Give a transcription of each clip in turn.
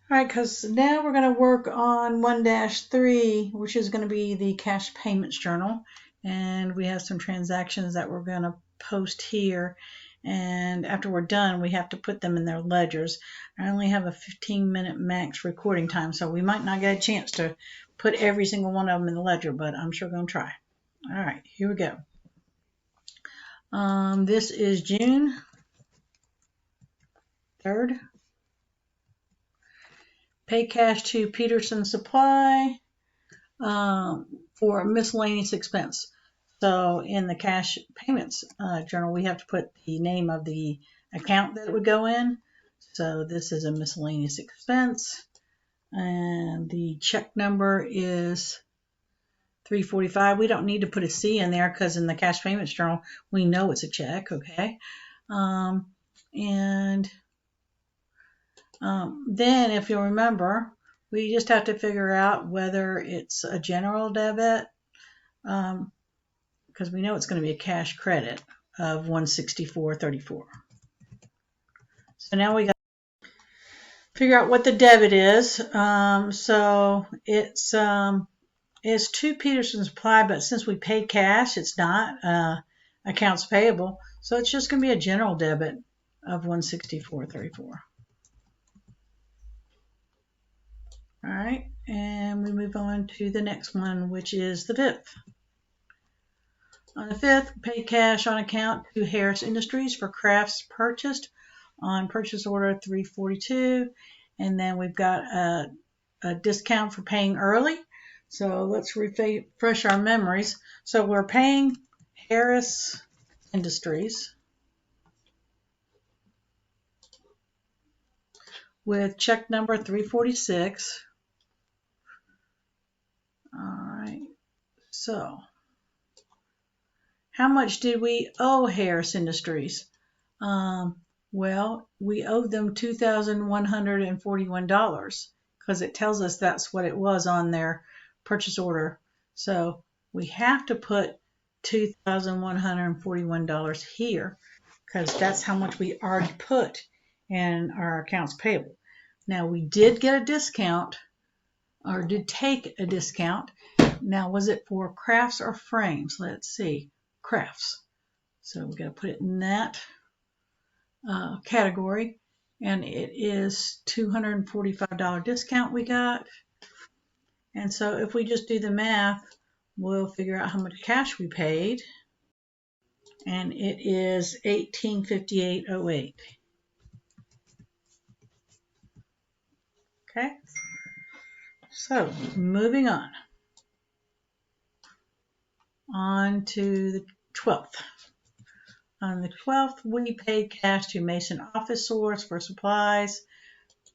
All right, because now we're going to work on 1-3, which is going to be the cash payments journal. And we have some transactions that we're going to post here. And after we're done, we have to put them in their ledgers. I only have a 15-minute max recording time, so we might not get a chance to put every single one of them in the ledger, but I'm sure going to try. All right, here we go. This is June 3rd. Pay cash to Peterson Supply for miscellaneous expense. So in the cash payments journal, we have to put the name of the account that it would go in. So this is a miscellaneous expense. And the check number is 345. We don't need to put a C in there because in the cash payments journal, we know it's a check, okay? Then if you'll remember, we just have to figure out whether it's a general debit, because we know it's going to be a cash credit of $164.34. So now we got to figure out what the debit is. So it's to Peterson Supply, but since we paid cash, it's not accounts payable. So it's just going to be a general debit of $164.34. All right, and we move on to the next one, which is the 5th. On the 5th, pay cash on account to Harris Industries for crafts purchased on purchase order 342. And then we've got a discount for paying early. So let's refresh our memories. So we're paying Harris Industries with check number 346. All right, so how much did we owe Harris Industries? Well, we owed them $2,141 because it tells us that's what it was on their purchase order. So we have to put $2,141 here because that's how much we already put in our accounts payable. Now we did get a discount, or did take a discount. Now, was it for crafts or frames? Let's see. Crafts. So we're going to put it in that category. And it is $245 discount we got. And so if we just do the math, we'll figure out how much cash we paid. And it is $1858.08. Okay. So moving on. On to the 12th. On the 12th, we paid cash to Mason Office Source for supplies.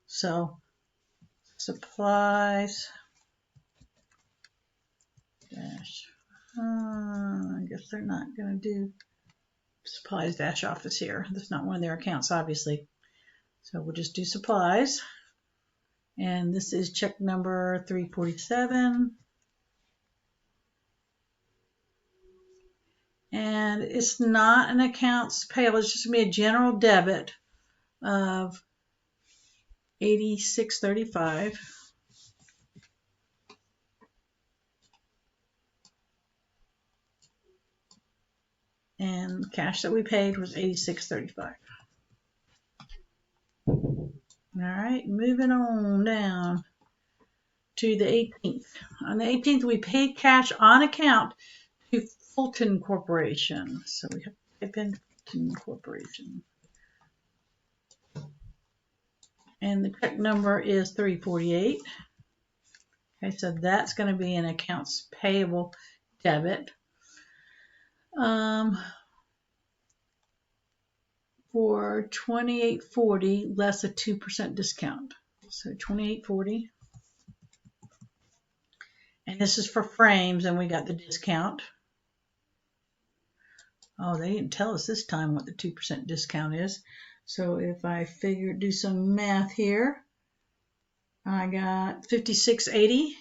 So supplies dash, I guess they're not going to do supplies dash office here. That's not one of their accounts, obviously. So we'll just do supplies. And this is check number 347. And it's not an accounts payable. It's just going to be a general debit of $86.35. And the cash that we paid was $86.35. All right, moving on down to the 18th. On the 18th, we paid cash on account to Fulton Corporation. So we have to type in Fulton Corporation. And the check number is 348. Okay, so that's going to be an accounts payable debit. For $28.40 less a 2% discount. So $28.40. And this is for frames, and we got the discount. Oh, they didn't tell us this time what the 2% discount is. So if I do some math here, I got $56.80.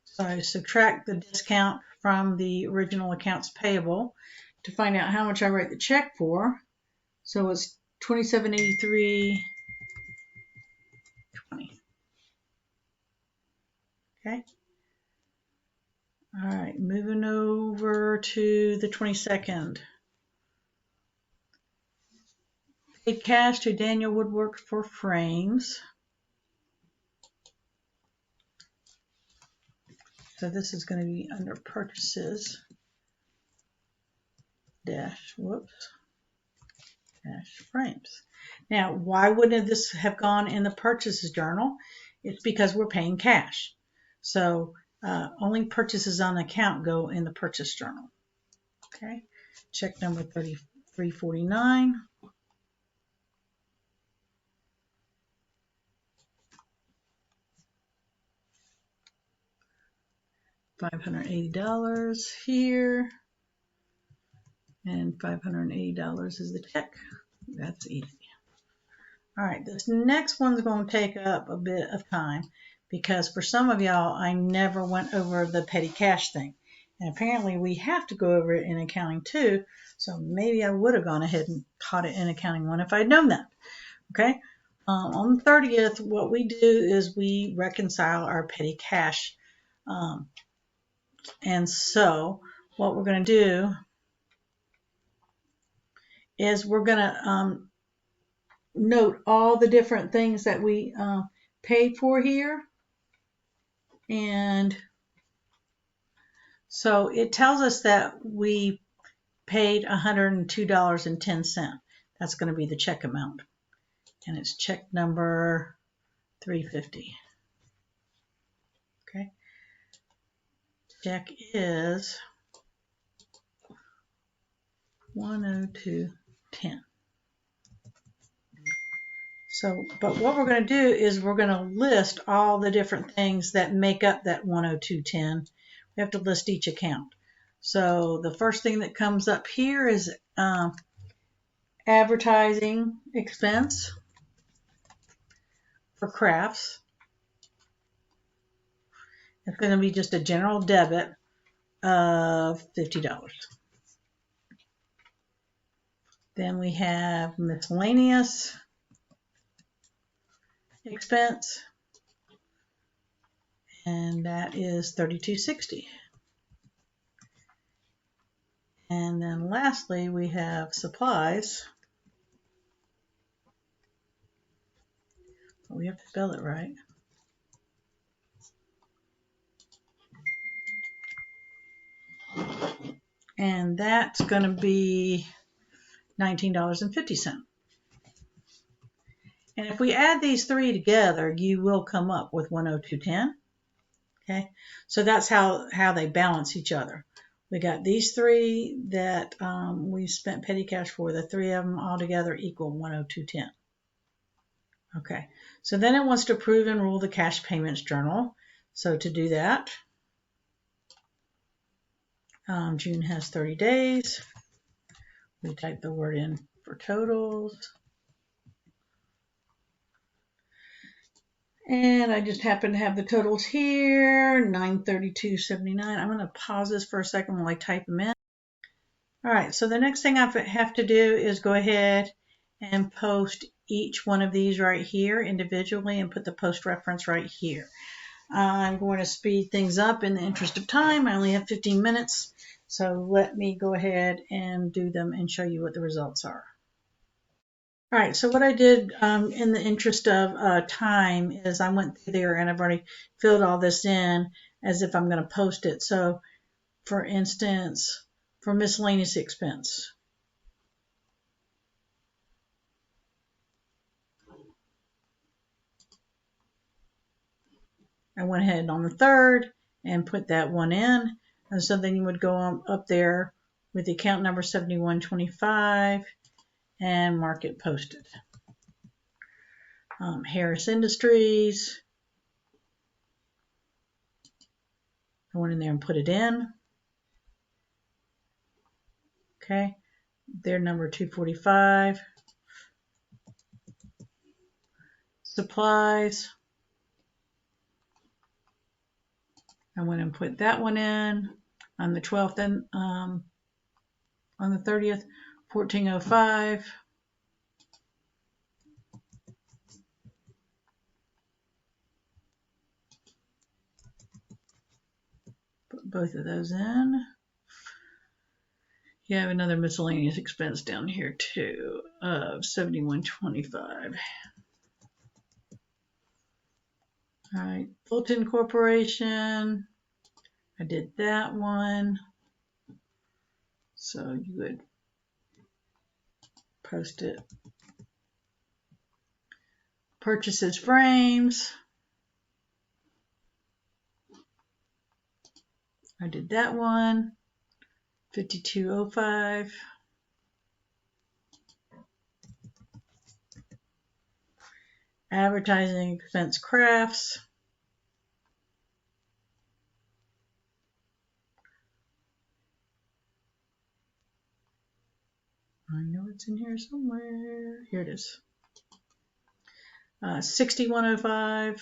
So I subtract the discount from the original accounts payable to find out how much I write the check for. So it's $27.83 Okay. All right, moving over to the 22nd. Paid cash to Daniel Woodwork for frames. So this is going to be under purchases. Dash frames. Now, why wouldn't this have gone in the purchases journal? It's because we're paying cash. So only purchases on account go in the purchase journal. Okay, check number 3349. $580 here, and $580 is the check. That's easy. All right, this next one's going to take up a bit of time because for some of y'all, I never went over the petty cash thing. And apparently we have to go over it in accounting too, so maybe I would have gone ahead and taught it in accounting 1 if I'd known that. Okay, on the 30th, what we do is we reconcile our petty cash. And so what we're going to do is we're going to note all the different things that we paid for here. And so it tells us that we paid $102.10. That's going to be the check amount. And it's check number 350. Okay. Check is 102.10. So, but what we're going to do is we're going to list all the different things that make up that 102.10. We have to list each account. So the first thing that comes up here is advertising expense for crafts. It's going to be just a general debit of $50. Then we have miscellaneous expense, and that is $32.60. And then lastly, we have supplies. We have to spell it right. And that's going to be $19.50. And if we add these three together, you will come up with 102.10. Okay, so that's how they balance each other. We got these three that we spent petty cash for. The three of them all together equal 102.10. Okay, so then it wants to approve and rule the cash payments journal. So to do that, June has 30 days. We type the word in for totals. And I just happen to have the totals here, 932.79. I'm going to pause this for a second while I type them in. All right, so the next thing I have to do is go ahead and post each one of these right here individually and put the post reference right here. I'm going to speed things up in the interest of time. I only have 15 minutes, so let me go ahead and do them and show you what the results are. All right, so what I did in the interest of time is I went through there and I've already filled all this in as if I'm going to post it. So, for instance, for miscellaneous expense, I went ahead on the 3rd and put that one in. And so then you would go up there with the account number 7125 and mark it posted. Harris Industries, I went in there and put it in. Okay, their number 245. Supplies, I went and put that one in on the 12th and on the 30th, 1405. both of those in. You have another miscellaneous expense down here too of $71.25. All right, Fulton Corporation. I did that one. So you would post it. Purchases frames. I did that one. $52.05. Advertising expense crafts. I know it's in here somewhere. Here it is. $61.05.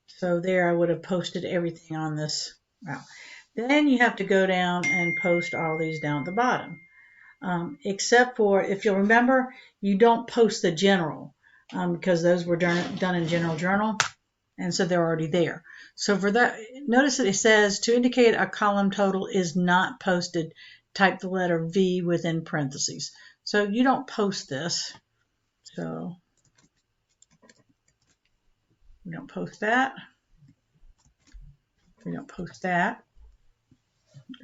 So there I would have posted everything on this route. Then you have to go down and post all these down at the bottom. Except for, if you'll remember, you don't post the general because those were done in General Journal, and so they're already there. So for that, notice that it says to indicate a column total is not posted, type the letter V within parentheses. So you don't post this. So we don't post that. We don't post that.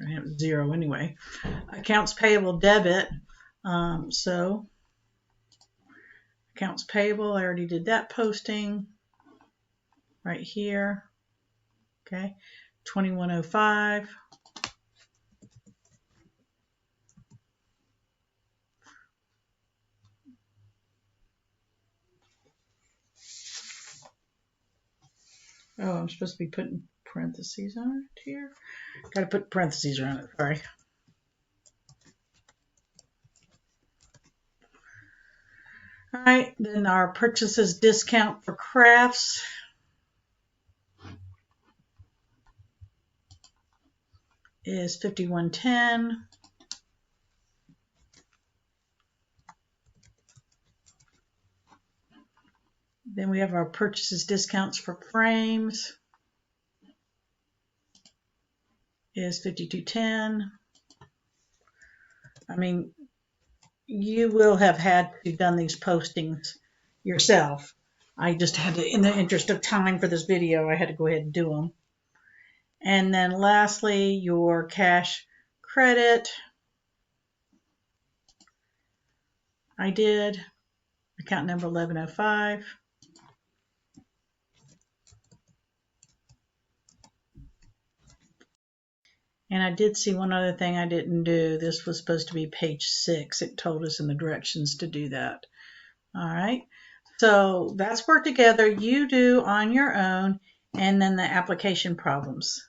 I have 0 anyway. Accounts payable debit. So accounts payable, I already did that posting right here. Okay, $21.05. Oh, I'm supposed to be putting parentheses on it here. Got to put parentheses around it. Sorry. All right, then our purchases discount for crafts. Is $51.10. Then we have our purchases discounts for frames. Is $52.10. I mean, you will have had to done these postings yourself. I just had to, in the interest of time for this video, I had to go ahead and do them. And then lastly, your cash credit. I did account number 1105. And I did see one other thing I didn't do. This was supposed to be page 6. It told us in the directions to do that. All right. So that's work together. You do on your own, and then the application problems.